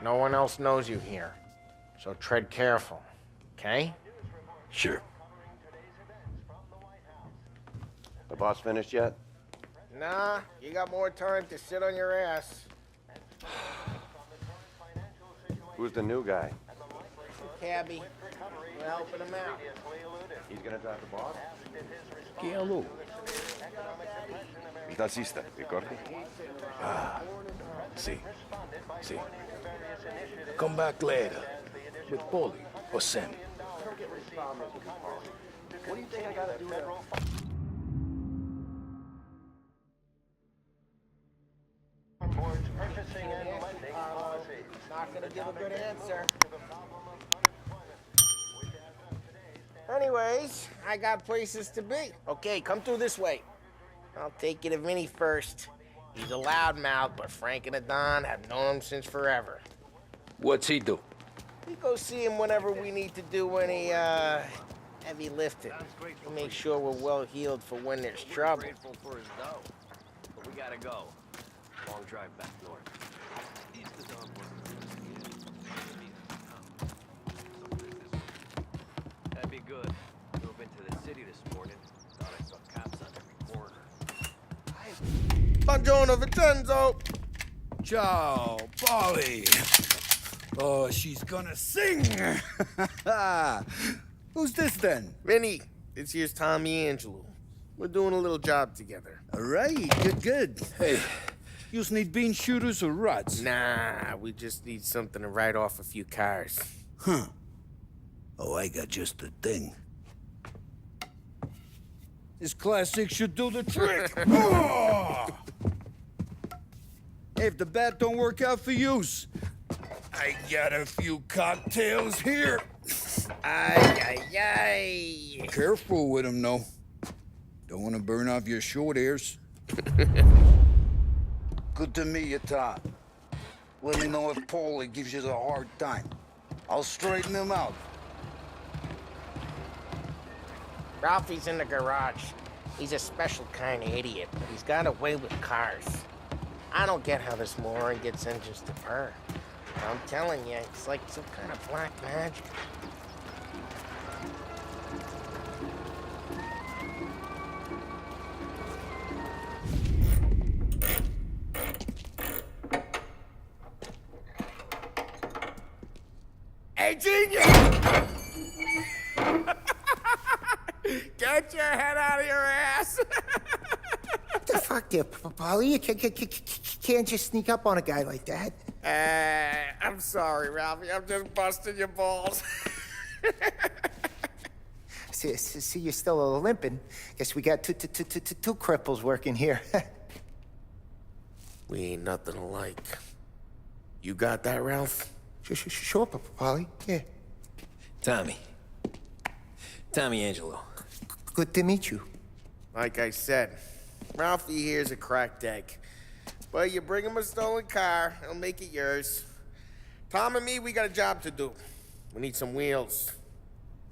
No one else knows you here. So tread careful, okay? Sure. The boss finished yet? Nah, you got more time to sit on your ass. Who's the new guy? Cabby, we're helping him out. He's gonna drive the boss? Chi è lui? Il tassista, ricordi? Ah, sì. Sì. Come back later. With Paulie or Sam. What do you think I gotta do now? Not gonna give a good answer. Anyways, I got places to be. Okay, come through this way. I'll take you to Vinny first. He's a loudmouth, but Frank and the Don have known him since forever. What's he do? We go see him whenever we need to do any, heavy lifting. To make sure we're well healed for when there's trouble. Grateful for his dough, but we gotta go. Long drive back north. That'd be good. Drove into the city this morning. Thought I saw cops on every corner. Buongiorno, Vincenzo! Ciao, Polly. Oh, she's gonna sing. Who's this then? Vinny, this here's Tommy Angelo. We're doing a little job together. All right, good. Hey, you need bean shooters or rods? Nah, we just need something to write off a few cars. Huh. Oh, I got just the thing. This classic should do the trick. Oh! Hey, if the bat don't work out for yous, I got a few cocktails here. Ay, ay, ay. Careful with them, though. Don't want to burn off your short hairs. Good to meet you, Todd. Let me know if Paulie gives you a hard time. I'll straighten him out. Ralphie's in the garage. He's a special kind of idiot, but he's got a way with cars. I don't get how this moron gets engines to purr. I'm telling you, it's like some kind of black magic. Hey, genius! Get your head out of your ass! What the fuck there, Polly? You can't just sneak up on a guy like that. I'm sorry, Ralphie. I'm just busting your balls. See, you're still limping. Guess we got two cripples working here. We ain't nothing alike. You got that, Ralph? Sure, Polly. Yeah. Tommy Angelo. Good to meet you. Like I said, Ralphie here's a cracked egg. But you bring him a stolen car, he'll make it yours. Tom and me, we got a job to do. We need some wheels.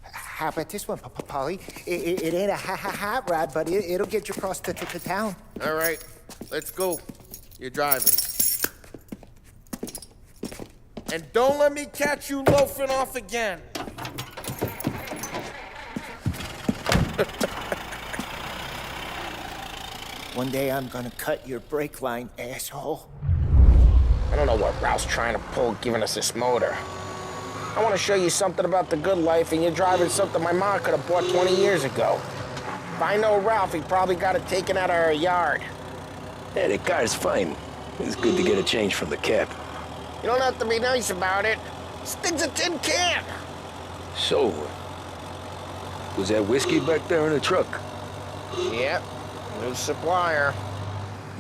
How about this one, Polly? It ain't a hot rod, but it'll get you across to town. All right, let's go. You're driving. And don't let me catch you loafing off again. One day I'm gonna cut your brake line, asshole. I don't know what Ralph's trying to pull giving us this motor. I want to show you something about the good life, and you're driving something my mom could have bought 20 years ago. If I know Ralph, he probably got it taken out of our yard. Yeah, the car's fine. It's good to get a change from the cab. You don't have to be nice about it. This thing's a tin can. So, was that whiskey back there in the truck? Yep, new supplier.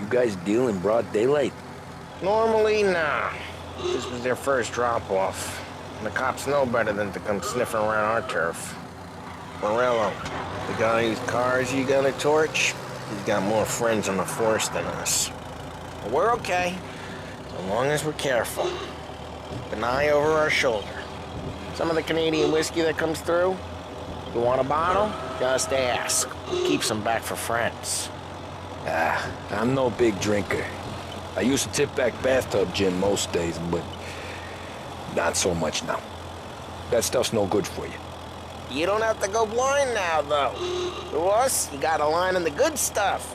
You guys deal in broad daylight? Normally, nah. This was their first drop-off. And the cops know better than to come sniffing around our turf. Morello, the guy whose cars you got a torch, he's got more friends on the force than us. But we're okay, as long as we're careful. Keep an eye over our shoulder. Some of the Canadian whiskey that comes through, you want a bottle? Just ask. Keep some back for friends. I'm no big drinker. I used to tip back bathtub gin most days, but Not so much now. That stuff's no good for you. You don't have to go blind now, though. To us, you got a line on the good stuff.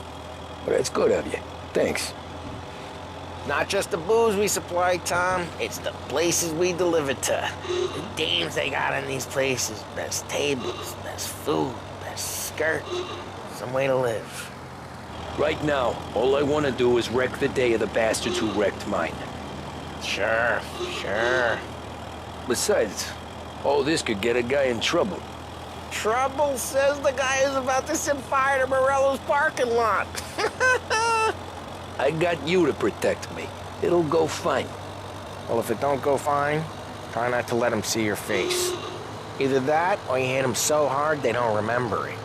But that's good of you. Thanks. Not just the booze we supply, Tom. It's the places we deliver to. The dames they got in these places. Best tables, best food, best skirt. Some way to live. Right now, all I want to do is wreck the day of the bastards who wrecked mine. Sure. Besides, all this could get a guy in trouble. Trouble, says the guy who's about to set fire to Morello's parking lot. I got you to protect me. It'll go fine. Well, if it don't go fine, try not to let them see your face. Either that, or you hit them so hard they don't remember it.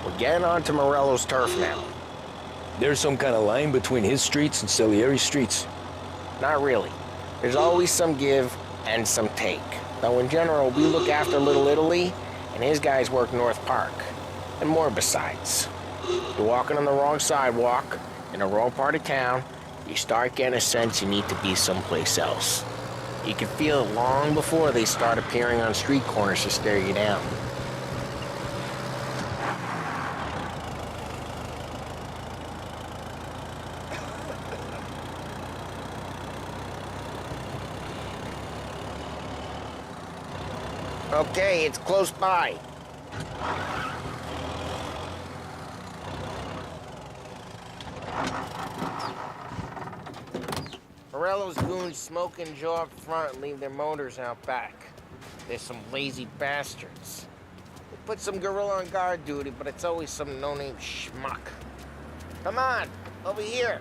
We're getting onto Morello's turf now. There's some kind of line between his streets and Salieri's streets. Not really. There's always some give and some take. Though in general, we look after Little Italy, and his guys work North Park. And more besides. You're walking on the wrong sidewalk, in the wrong part of town, you start getting a sense you need to be someplace else. You can feel it long before they start appearing on street corners to stare you down. Okay, it's close by. Morello's goons smoke and jaw up front and leave their motors out back. They're some lazy bastards. They put some gorilla on guard duty, but it's always some no-name schmuck. Come on, over here.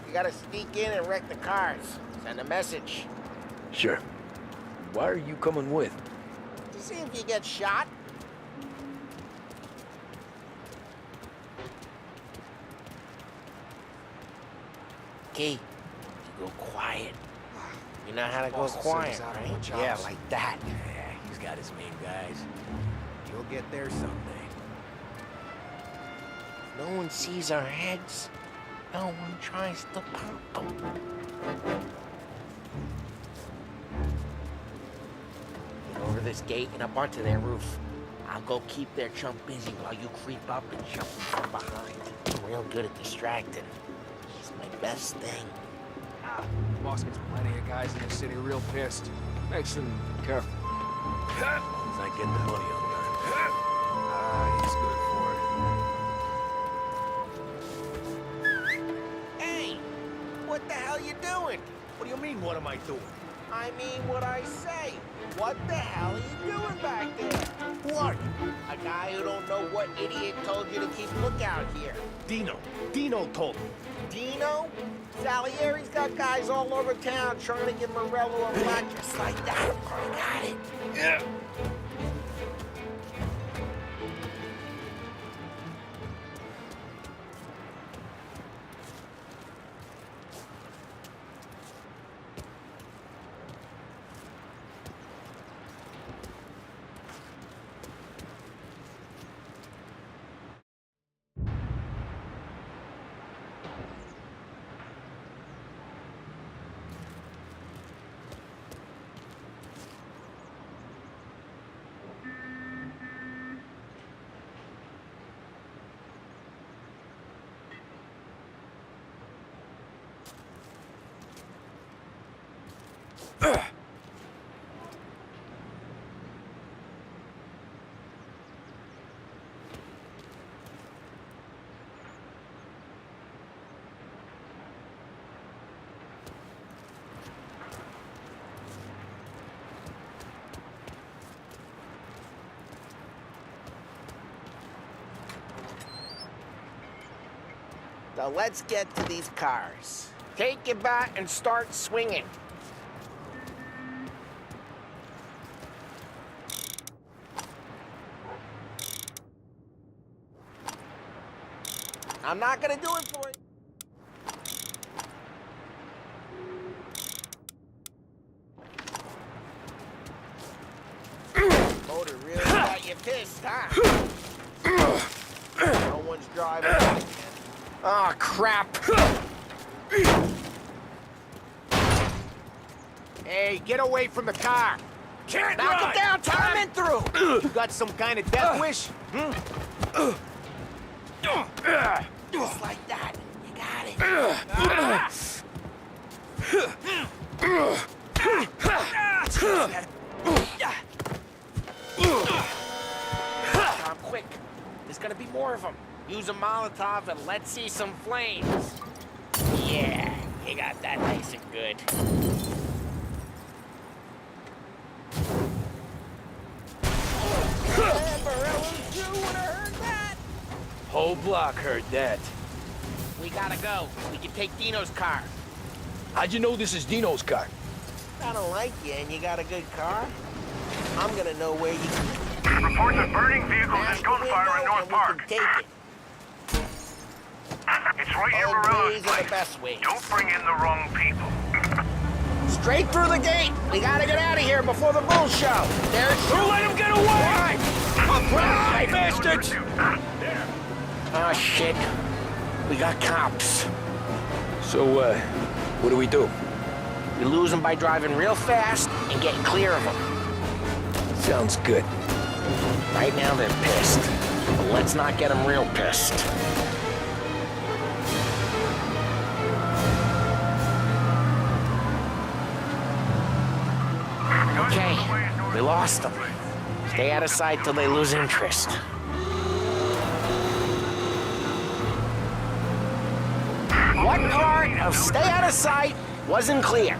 You gotta sneak in and wreck the cars. Send a message. Sure. Why are you coming with? To see if you get shot. Key, you go quiet. You know how to go quiet, right? Yeah, like that. Yeah, he's got his main guys. You'll get there someday. No one sees our heads. No one tries to pop them. Get over this gate and up onto their roof. I'll go keep their chump busy while you creep up and jump from behind. I'm real good at distracting. It's my best thing. Boss gets plenty of guys in the city real pissed. Makes them careful. As long as I get the money on time. He's good for it. Hey! What the hell you doing? What do you mean, what am I doing? I mean what I say. What the hell are you doing back there? What? A guy who don't know what idiot told you to keep lookout here. Dino. Dino told me. Dino? Salieri's got guys all over town trying to get Morello a black just like that. I got it. Yeah. Now let's get to these cars. Take your bat and start swinging. I'm not gonna do it for you. Motor really got you pissed, huh? No one's driving. Oh, crap. Hey, get away from the car! Can't Knock drive! it down, Tom, in through. You got some kind of death wish? Just like that. You got it. Tom, quick. There's gonna be more of them. Use a Molotov and let's see some flames. Yeah, you got that nice and good. Whole block heard that. We gotta go. We can take Dino's car. How'd you know this is Dino's car? I don't like you and you got a good car. I'm gonna know where you Reports of burning vehicles and gunfire in North Park. Take it. It's right near All Morello's ways are the place. best ways. Don't bring in the wrong people. Straight through the gate. We gotta get out of here before the bull show. There's Don't let him get away! Why? Bastards! Oh, shit. We got cops. So, what do we do? We lose them by driving real fast and getting clear of them. Sounds good. Right now they're pissed. But let's not get them real pissed. Okay, we lost them. Stay out of sight till they lose interest. What part of stay out of sight wasn't clear?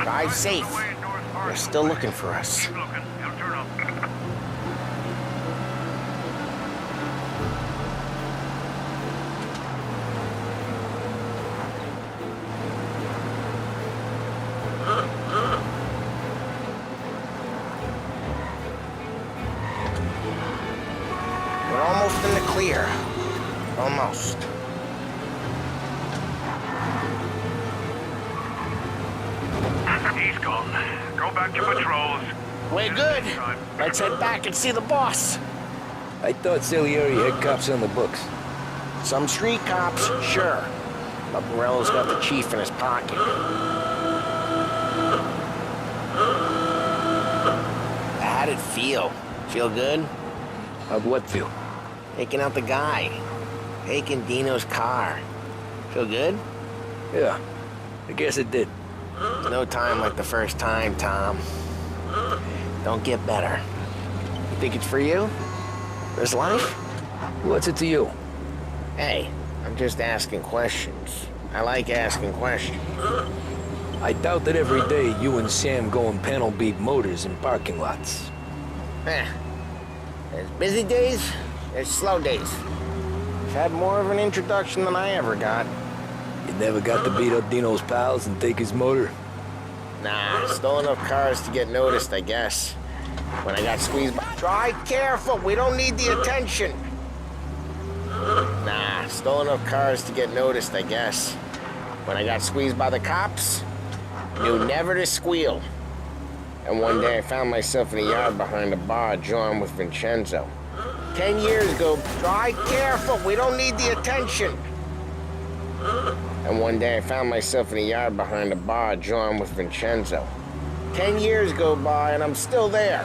Drive safe. They're still looking for us. Keep looking. He'll turn up. We're almost in the clear. Almost. He's gone. Go back to patrols. We're good. Let's head back and see the boss. I thought Salieri had cops on the books. Some street cops, sure. But Morello's got the chief in his pocket. How'd it feel? Feel good? How'd what feel? Taking out the guy. Taking Dino's car. Feel good? Yeah, I guess it did. There's no time like the first time, Tom. Don't get better. You think it's for you? This life? What's it to you? Hey, I'm just asking questions. I like asking questions. I doubt that every day you and Sam go and panel beat motors in parking lots. There's busy days, there's slow days. I've had more of an introduction than I ever got. You never got to beat up Dino's pals and take his motor? Nah, stole enough cars to get noticed, I guess. When I got squeezed by... Drive careful, we don't need the attention. Nah, stole enough cars to get noticed, I guess. When I got squeezed by the cops, knew never to squeal. And one day I found myself in a yard behind a bar, John with Vincenzo. 10 years ago, drive careful, we don't need the attention. And one day I found myself in a yard behind a bar, John with Vincenzo. 10 years go by and I'm still there.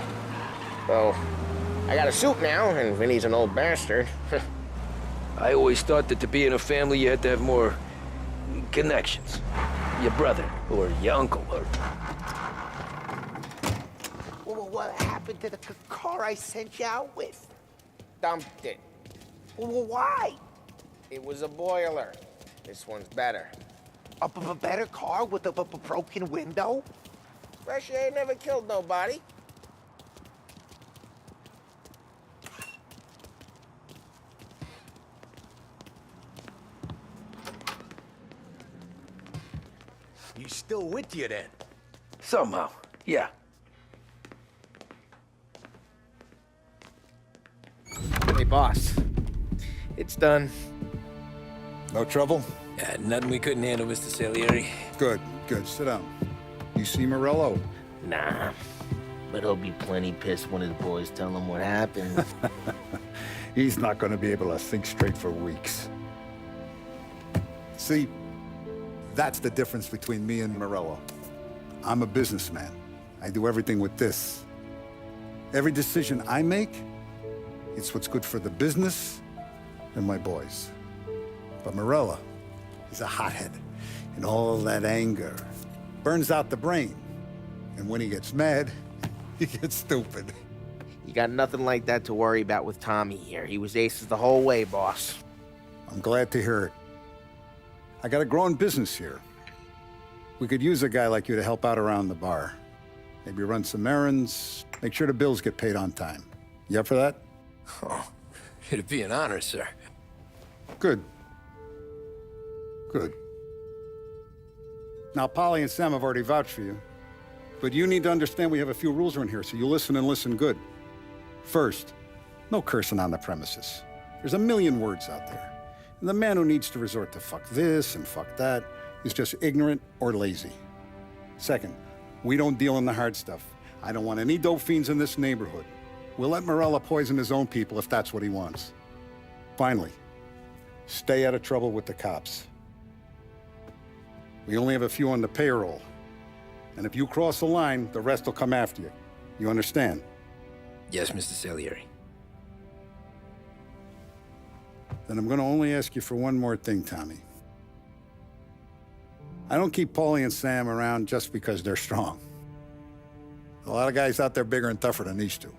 So, I got a suit now, and Vinny's an old bastard. I always thought that to be in a family you had to have more connections. Your brother, or your uncle, or... Well, what happened to the car I sent you out with? Dumped it. Well, why? It was a boiler. This one's better. A better car with a broken window? Fresh air never killed nobody. He's still with you then? Somehow, yeah. Hey, boss. It's done. No trouble? Yeah, nothing we couldn't handle, Mr. Salieri. Good, good. Sit down. You see Morello? Nah. But he'll be plenty pissed when his boys tell him what happened. He's not going to be able to think straight for weeks. See, that's the difference between me and Morello. I'm a businessman. I do everything with this. Every decision I make, it's what's good for the business and my boys. But Morello, he's a hothead. And all that anger burns out the brain. And when he gets mad, he gets stupid. You got nothing like that to worry about with Tommy here. He was aces the whole way, boss. I'm glad to hear it. I got a growing business here. We could use a guy like you to help out around the bar. Maybe run some errands, make sure the bills get paid on time. You up for that? Oh, it'd be an honor, sir. Good. Good. Now, Polly and Sam have already vouched for you. But you need to understand we have a few rules around here, so you listen and listen good. First, no cursing on the premises. There's a million words out there. And the man who needs to resort to fuck this and fuck that is just ignorant or lazy. Second, we don't deal in the hard stuff. I don't want any dope fiends in this neighborhood. We'll let Morella poison his own people if that's what he wants. Finally, stay out of trouble with the cops. We only have a few on the payroll. And if you cross the line, the rest will come after you. You understand? Yes, Mr. Salieri. Then I'm gonna only ask you for one more thing, Tommy. I don't keep Paulie and Sam around just because they're strong. A lot of guys out there bigger and tougher than these two.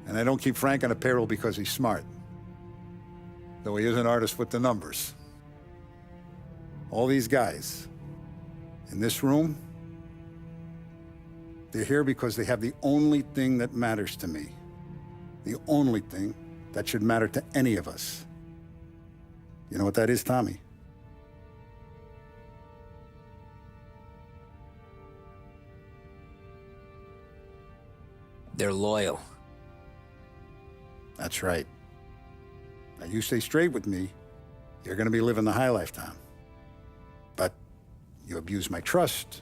And I don't keep Frank on the payroll because he's smart. Though he is an artist with the numbers. All these guys in this room, they're here because they have the only thing that matters to me. The only thing that should matter to any of us. You know what that is, Tommy? They're loyal. That's right. Now, you stay straight with me, you're gonna be living the high life, Tom. But you abuse my trust.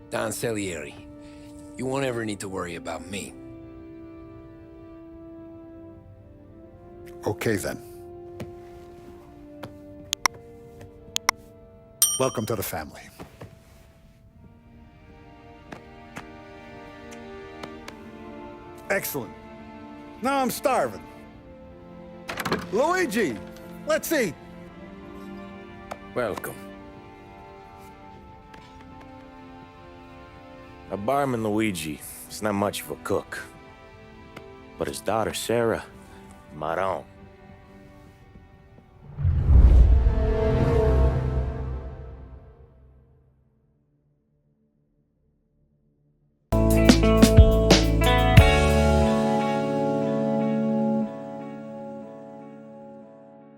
Don Salieri, you won't ever need to worry about me. Okay, then. Welcome to the family. Excellent. Now I'm starving. Luigi, let's eat. Welcome. Our barman Luigi is not much of a cook. But his daughter Sarah, Maron.